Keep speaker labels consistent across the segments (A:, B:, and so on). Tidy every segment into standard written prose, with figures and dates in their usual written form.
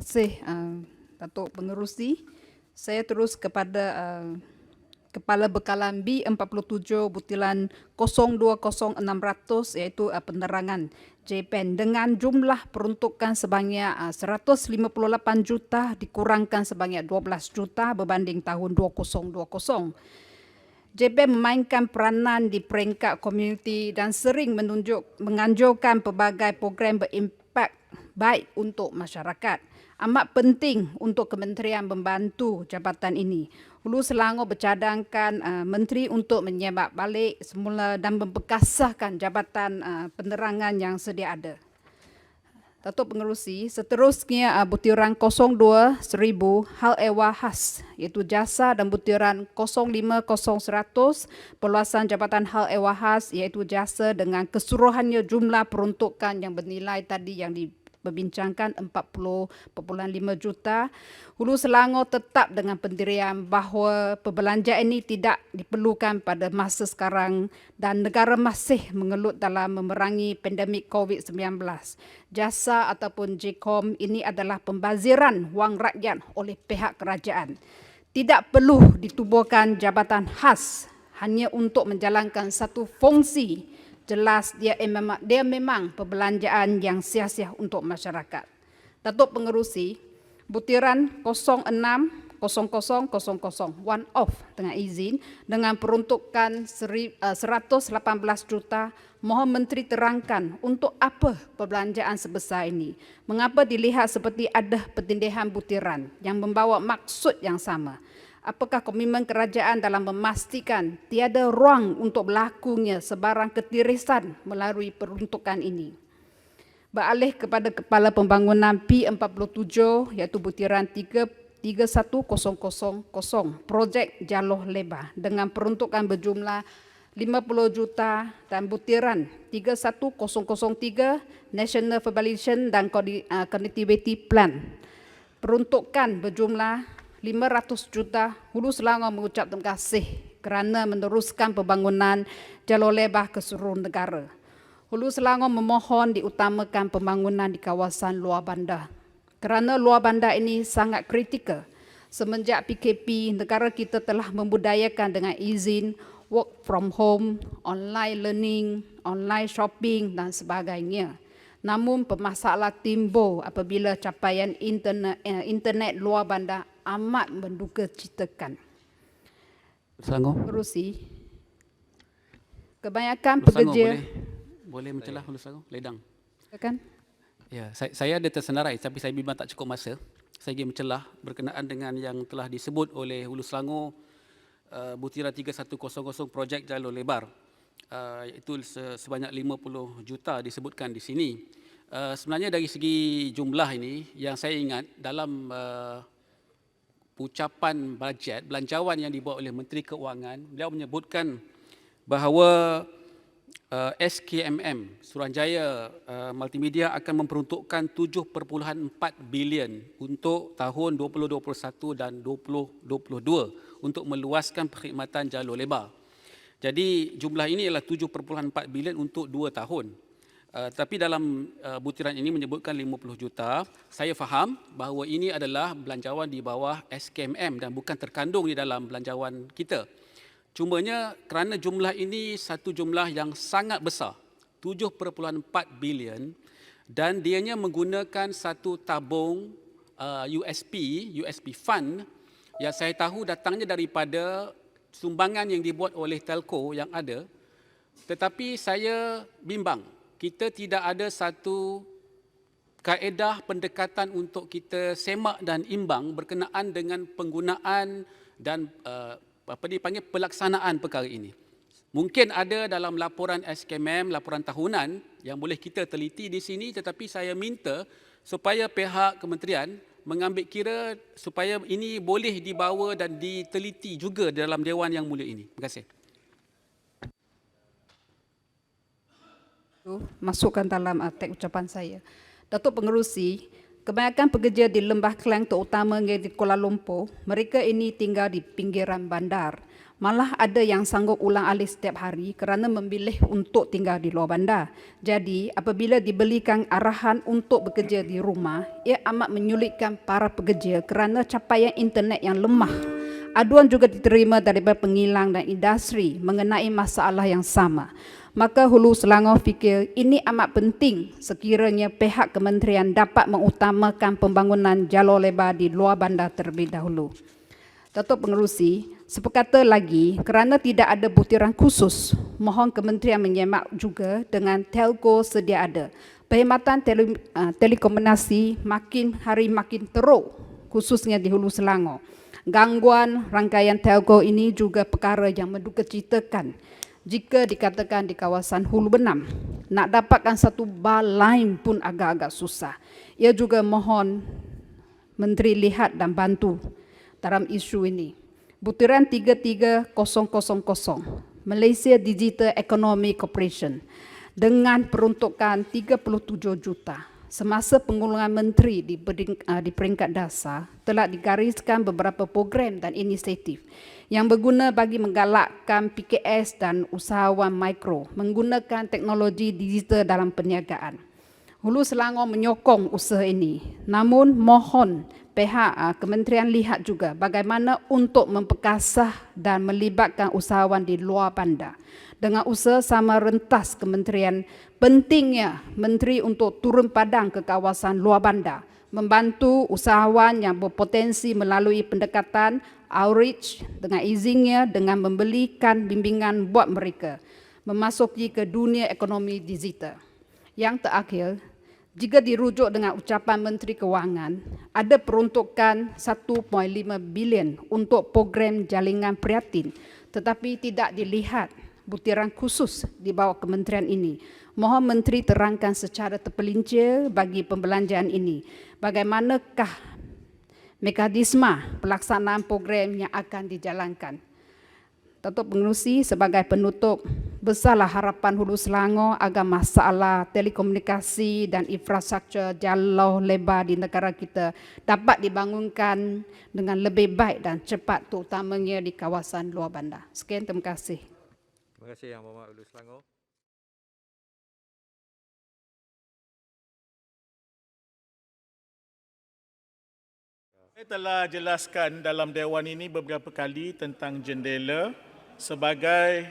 A: kasih Datuk Pengerusi. Saya terus kepada Kepala Bekalan B47 butiran 020600 iaitu penerangan JPEN dengan jumlah peruntukan sebanyak 158 juta dikurangkan sebanyak 12 juta berbanding tahun 2020. JPEN memainkan peranan di peringkat komuniti dan sering menganjurkan pelbagai program berimpak baik untuk masyarakat. Amat penting untuk kementerian membantu jabatan ini. Hulu Selangor bercadangkan menteri untuk menyebab balik semula dan memperkasahkan jabatan penerangan yang sedia ada. Datuk Pengerusi, seterusnya butiran 02 1000 hal ehwal khas iaitu jasa dan butiran 050 100 perluasan jabatan hal ehwal khas iaitu jasa dengan keseluruhannya jumlah peruntukan yang bernilai tadi yang diperbincangkan 40.5 juta. Hulu Selangor tetap dengan pendirian bahawa perbelanjaan ini tidak diperlukan pada masa sekarang dan negara masih mengelut dalam memerangi pandemik COVID-19. Jasa ataupun JCOM ini adalah pembaziran wang rakyat oleh pihak kerajaan. Tidak perlu ditubuhkan jabatan khas hanya untuk menjalankan satu fungsi. Jelas dia memang perbelanjaan yang sia-sia untuk masyarakat. Datuk Pengerusi, butiran 060000 one off dengan izin dengan peruntukan 118 juta. Mohon Menteri terangkan untuk apa perbelanjaan sebesar ini. Mengapa dilihat seperti ada pertindihan butiran yang membawa maksud yang sama? Apakah komitmen kerajaan dalam memastikan tiada ruang untuk berlakunya sebarang ketirisan melalui peruntukan ini? Beralih kepada Kepala Pembangunan P47 iaitu butiran 31000 projek jalur lebar dengan peruntukan berjumlah 50 juta dan butiran 31003 National Verbalization dan Connectivity Plan. Peruntukan berjumlah 500 juta. Hulu Selangor mengucap terima kasih kerana meneruskan pembangunan jalur lebar ke seluruh negara. Hulu Selangor memohon diutamakan pembangunan di kawasan luar bandar. Kerana luar bandar ini sangat kritikal. Semenjak PKP, negara kita telah membudayakan dengan izin work from home, online learning, online shopping dan sebagainya. Namun permasalahan timbul apabila capaian internet luar bandar amat menduga citakan.
B: Selangor.
A: Pengerusi, kebanyakan
B: Hulu Selangor
A: pekerja
B: boleh mencelah Hulu Selangor, ledang.
A: kan?
B: Ya, saya ada tersenarai tapi saya bimbang tak cukup masa. Saya ingin mencelah berkenaan dengan yang telah disebut oleh Hulu Selangor butiran 3100 projek jalur lebar. Itu sebanyak 50 juta disebutkan di sini. Sebenarnya dari segi jumlah ini yang saya ingat dalam ucapan bajet belanjawan yang dibuat oleh Menteri Keuangan, beliau menyebutkan bahawa SKMM Suruhanjaya Multimedia akan memperuntukkan 7.4 bilion untuk tahun 2021 dan 2022 untuk meluaskan perkhidmatan jalur lebar. Jadi jumlah ini ialah 7.4 bilion untuk 2 tahun. Tapi dalam butiran ini menyebutkan 50 juta. Saya faham bahawa ini adalah belanjawan di bawah SKMM dan bukan terkandung di dalam belanjawan kita. Cumanya kerana jumlah ini satu jumlah yang sangat besar, 7.4 bilion dan dianya menggunakan satu tabung USP fund yang saya tahu datangnya daripada sumbangan yang dibuat oleh telco yang ada. Tetapi saya bimbang, kita tidak ada satu kaedah pendekatan untuk kita semak dan imbang berkenaan dengan penggunaan dan pelaksanaan perkara ini. Mungkin ada dalam laporan SKMM, laporan tahunan yang boleh kita teliti di sini, tetapi saya minta supaya pihak kementerian mengambil kira supaya ini boleh dibawa dan diteliti juga dalam Dewan Yang Mulia ini. Terima kasih.
A: Masukkan dalam teks ucapan saya. Datuk Pengerusi, kebanyakan pekerja di Lembah Kelang terutamanya di Kuala Lumpur, mereka ini tinggal di pinggiran bandar. Malah ada yang sanggup ulang alik setiap hari kerana memilih untuk tinggal di luar bandar. Jadi, apabila diberikan arahan untuk bekerja di rumah, ia amat menyulitkan para pekerja kerana capaian internet yang lemah. Aduan juga diterima daripada pengilang dan industri mengenai masalah yang sama. Maka Hulu Selangor fikir ini amat penting sekiranya pihak kementerian dapat mengutamakan pembangunan jalur lebar di luar bandar terlebih dahulu. Datuk Pengerusi, sepekata lagi, kerana tidak ada butiran khusus, mohon kementerian menyemak juga dengan telco sedia ada. Perkhidmatan telekomunikasi makin hari makin teruk, khususnya di Hulu Selangor. Gangguan rangkaian telco ini juga perkara yang mendukacitakan jika dikatakan di kawasan Hulu Benam. Nak dapatkan satu bar line pun agak-agak susah. Ia juga mohon Menteri lihat dan bantu dalam isu ini. Butiran 33000 Malaysia Digital Economy Corporation dengan peruntukan 37 juta. Semasa pengulungan menteri di peringkat dasar telah digariskan beberapa program dan inisiatif yang berguna bagi menggalakkan PKS dan usahawan mikro menggunakan teknologi digital dalam perniagaan. Hulu Selangor menyokong usaha ini. Namun mohon pihak kementerian lihat juga bagaimana untuk memperkasah dan melibatkan usahawan di luar bandar. Dengan usaha sama rentas kementerian, pentingnya menteri untuk turun padang ke kawasan luar bandar, membantu usahawan yang berpotensi melalui pendekatan outreach dengan izinnya dengan memberikan bimbingan buat mereka memasuki ke dunia ekonomi digital. Yang terakhir, jika dirujuk dengan ucapan Menteri Kewangan, ada peruntukan 1.5 bilion untuk program jaringan prihatin, tetapi tidak dilihat butiran khusus di bawah kementerian ini. Mohon Menteri terangkan secara terpelincir bagi pembelanjaan ini. Bagaimanakah mekanisme pelaksanaan program yang akan dijalankan? Datuk Pengerusi, sebagai penutup, besarlah harapan Hulu Selangor agar masalah telekomunikasi dan infrastruktur jalur lebar di negara kita dapat dibangunkan dengan lebih baik dan cepat, terutamanya di kawasan luar bandar. Sekian, terima kasih.
C: Terima kasih Yang Berhormat Hulu Selangor.
D: Saya telah jelaskan dalam Dewan ini beberapa kali tentang jendela sebagai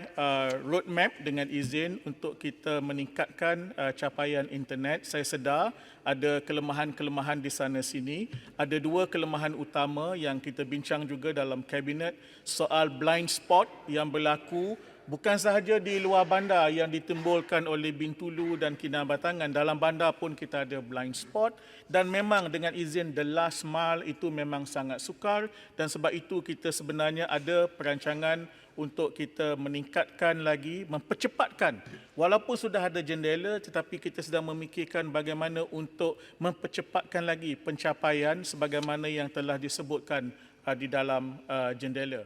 D: roadmap dengan izin untuk kita meningkatkan capaian internet. Saya sedar ada kelemahan-kelemahan di sana sini. Ada dua kelemahan utama yang kita bincang juga dalam kabinet, soal blind spot yang berlaku bukan sahaja di luar bandar yang ditimbulkan oleh Bintulu dan Kinabatangan. Dalam bandar pun kita ada blind spot dan memang dengan izin the last mile itu memang sangat sukar dan sebab itu kita sebenarnya ada perancangan untuk kita meningkatkan lagi, mempercepatkan. Walaupun sudah ada jendela tetapi kita sedang memikirkan bagaimana untuk mempercepatkan lagi pencapaian sebagaimana yang telah disebutkan di dalam jendela.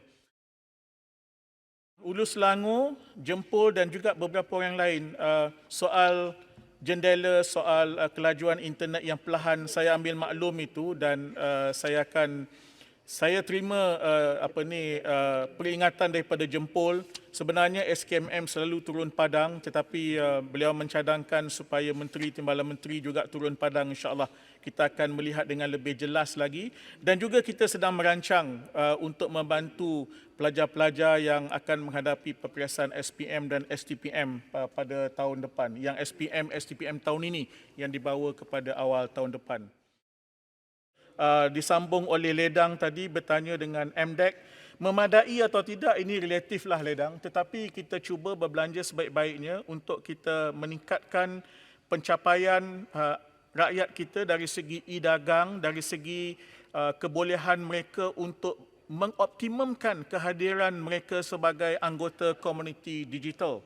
D: Hulu Selangor, Jempol dan juga beberapa orang lain soal jendela, soal kelajuan internet yang perlahan, saya ambil maklum itu dan saya terima peringatan daripada Jempol. Sebenarnya SKMM selalu turun padang tetapi beliau mencadangkan supaya Menteri Timbalan Menteri juga turun padang. InsyaAllah kita akan melihat dengan lebih jelas lagi. Dan juga kita sedang merancang untuk membantu pelajar-pelajar yang akan menghadapi pepergian SPM dan STPM pada tahun depan. Yang STPM tahun ini yang dibawa kepada awal tahun depan. Disambung oleh Ledang tadi bertanya dengan MDEC, memadai atau tidak ini relatiflah Ledang, tetapi kita cuba berbelanja sebaik-baiknya untuk kita meningkatkan pencapaian rakyat kita dari segi e-dagang, dari segi kebolehan mereka untuk mengoptimumkan kehadiran mereka sebagai anggota komuniti digital.